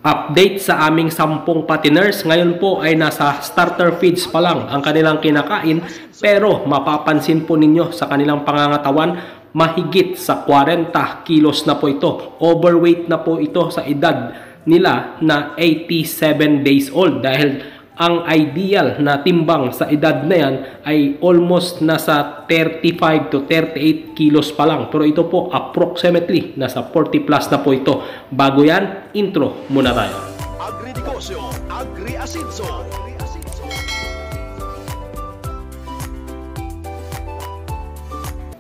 Update sa aming 10 patiners. Ngayon po ay nasa starter feeds pa lang ang kanilang kinakain, pero mapapansin po ninyo sa kanilang pangangatawan, mahigit sa 40 kilos na po ito. Overweight na po ito sa edad nila na 87 days old, dahil ang ideal na timbang sa edad na yan ay almost nasa 35 to 38 kilos pa lang. Pero ito po approximately nasa 40 plus na po ito. Bago yan, intro muna tayo. Agrinegosyo, Agri-Asidso.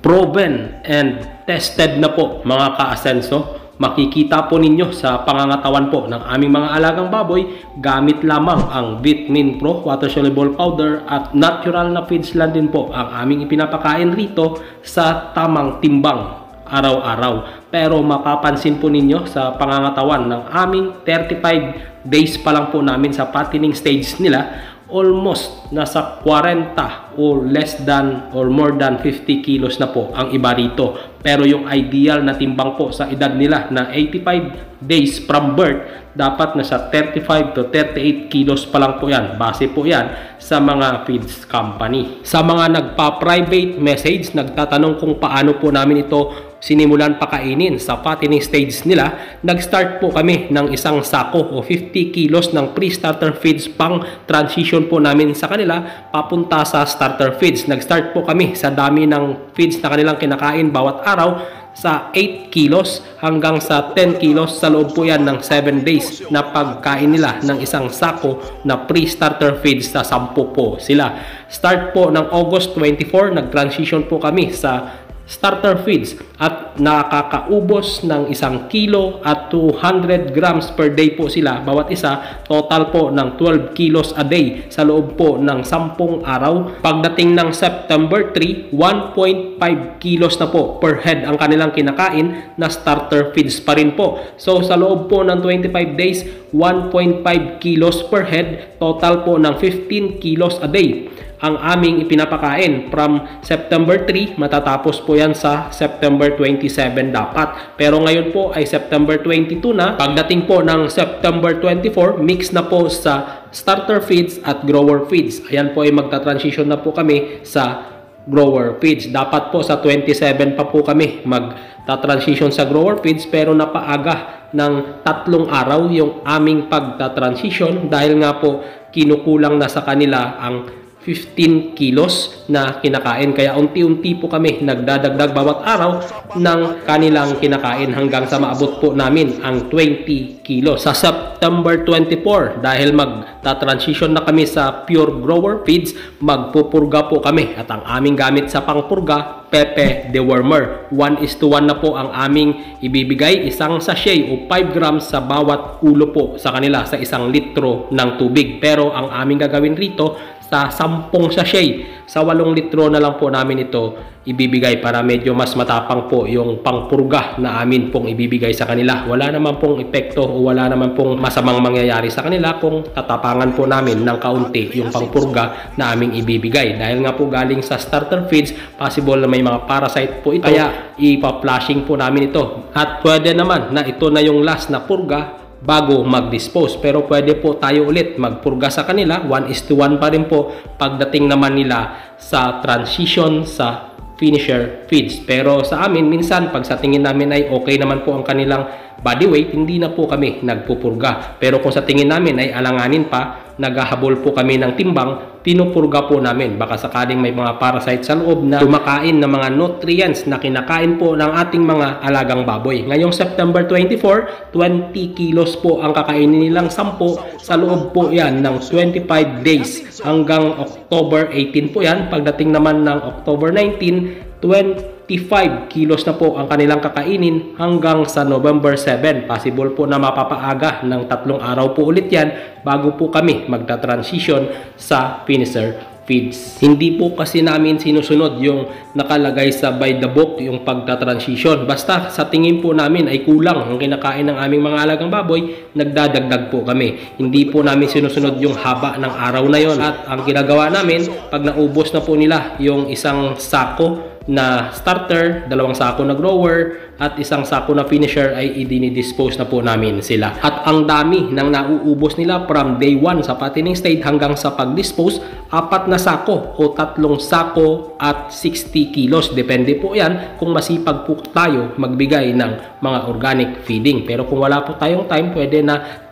Proven and tested na po mga ka-asenso. Makikita po ninyo sa pangangatawan po ng aming mga alagang baboy, gamit lamang ang Vitamin Pro Water Soluble Powder at natural na feeds lang din po ang aming ipinapakain rito sa tamang timbang araw-araw. Pero mapapansin po ninyo sa pangangatawan ng aming 35 days pa lang po namin sa fattening stage nila, almost nasa 40 or less than or more than 50 kilos na po ang iba rito. Pero yung ideal na timbang po sa edad nila na 85 days from birth, dapat nasa 35 to 38 kilos pa lang po yan. Base po yan sa mga feeds company. Sa mga nagpa-private message, nagtatanong kung paano po namin ito sinimulan pakainin sa fattening stage nila, nag-start po kami ng isang sako o 50 kilos ng pre-starter feeds pang transition po namin sa kanila papunta sa starter feeds. Nag-start po kami sa dami ng feeds na kanilang kinakain bawat araw sa 8 kilos hanggang sa 10 kilos sa loob po yan ng 7 days na pagkain nila ng isang sako na pre-starter feeds sa 10 po sila. Start po ng August 24, nag-transition po kami sa starter feeds at nakakaubos ng 1 kilo at 200 grams per day po sila bawat isa, total po ng 12 kilos a day sa loob po ng 10 araw. Pagdating ng September 3, 1.5 kilos na po per head ang kanilang kinakain na starter feeds pa rin po. So sa loob po ng 25 days, 1.5 kilos per head, total po ng 15 kilos a day ang aming ipinapakain. From September 3, matatapos po yan sa September 27 dapat. Pero ngayon po ay September 22 na. Pagdating po ng September 24, mix na po sa starter feeds at grower feeds. Ayan po ay magta-transition na po kami sa grower feeds. Dapat po sa 27 pa po kami magta-transition sa grower feeds, pero napaaga ng 3 araw yung aming pagta-transition dahil nga po kinukulang na sa kanila ang 15 kilos na kinakain. Kaya unti-unti po kami nagdadagdag bawat araw ng kanilang kinakain hanggang sa maabot po namin ang 20 kilos. Sa September 24, dahil magta-transition na kami sa pure grower feeds, magpupurga po kami at ang aming gamit sa pangpurga, Pepe Dewormer. 1:1 na po ang aming ibibigay, isang sachet o 5 grams sa bawat ulo po sa kanila sa 1 litro ng tubig. Pero ang aming gagawin rito, sa 10 sachet, sa 8 litro na lang po namin ito ibibigay para medyo mas matapang po yung pangpurga na amin pong ibibigay sa kanila. Wala naman pong epekto o wala naman pong masamang mangyayari sa kanila kung tatapangan po namin ng kaunti yung pangpurga na aming ibibigay. Dahil nga po galing sa starter feeds, possible na may mga parasite po ito, kaya ipa-flushing po namin ito. At pwede naman na ito na yung last na purga bago mag-dispose, pero pwede po tayo ulit magpurga sa kanila. 1:1 pa rin po pagdating naman nila sa transition sa finisher feeds. Pero sa amin, minsan pag sa tingin namin ay okay naman po ang kanilang body weight, hindi na po kami nagpupurga. Pero kung sa tingin namin ay alanganin pa, naghahabol po kami ng timbang, pinupurga po namin. Baka sakaling may mga parasite sa loob na kumakain ng mga nutrients na kinakain po ng ating mga alagang baboy. Ngayong September 24, 20 kilos po ang kakainin nilang 10 sa loob po yan ng 25 days hanggang October 18 po yan. Pagdating naman ng October 19, 25 kilos na po ang kanilang kakainin hanggang sa November 7. Possible po na mapapaaga ng 3 araw po ulit yan bago po kami magta-transition sa finisher feeds. Hindi po kasi namin sinusunod yung nakalagay sa by the book yung pagta-transition. Basta sa tingin po namin ay kulang ang kinakain ng aming mga alagang baboy, nagdadagdag po kami. Hindi po namin sinusunod yung haba ng araw na yon. At ang ginagawa namin, pag naubos na po nila yung isang sako na starter, 2 sako na grower, at 1 sako na finisher ay i-dispose na po namin sila. At ang dami ng nauubos nila from day 1 sa fattening stage hanggang sa pag-dispose, 4 na sako o 3 sako at 60 kilos. Depende po yan kung masipag po tayo magbigay ng mga organic feeding. Pero kung wala po tayong time, pwede na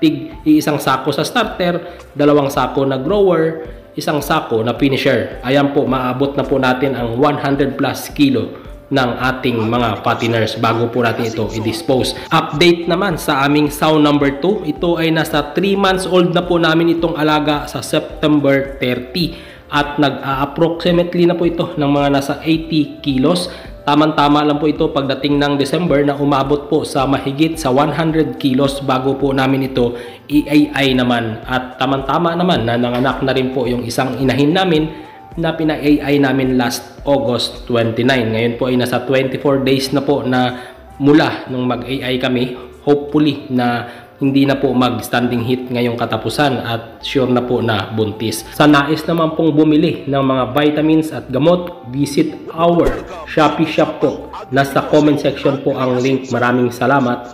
isang sako sa starter, 2 sako na grower, 1 sako na finisher. Ayan po, maabot na po natin ang 100 plus kilo ng ating mga fatteners bago po natin ito i-dispose. Update naman sa aming sow number 2. Ito ay nasa 3 months old na po namin itong alaga sa September 30. At nag-approximately na po ito ng mga nasa 80 kilos. Tamang-tama lang po ito pagdating ng December na umabot po sa mahigit sa 100 kilos bago po namin ito i-AI naman. At tamang-tama naman na nanganak na rin po yung isang inahin namin na pina-AI namin last August 29. Ngayon po ay nasa 24 days na po na mula nung mag-AI kami. Hopefully na hindi na po mag-standing heat ngayong katapusan at sure na po na buntis. Sa nais naman pong bumili ng mga vitamins at gamot, visit our Shopee shop po. Nasa comment section po ang link. Maraming salamat.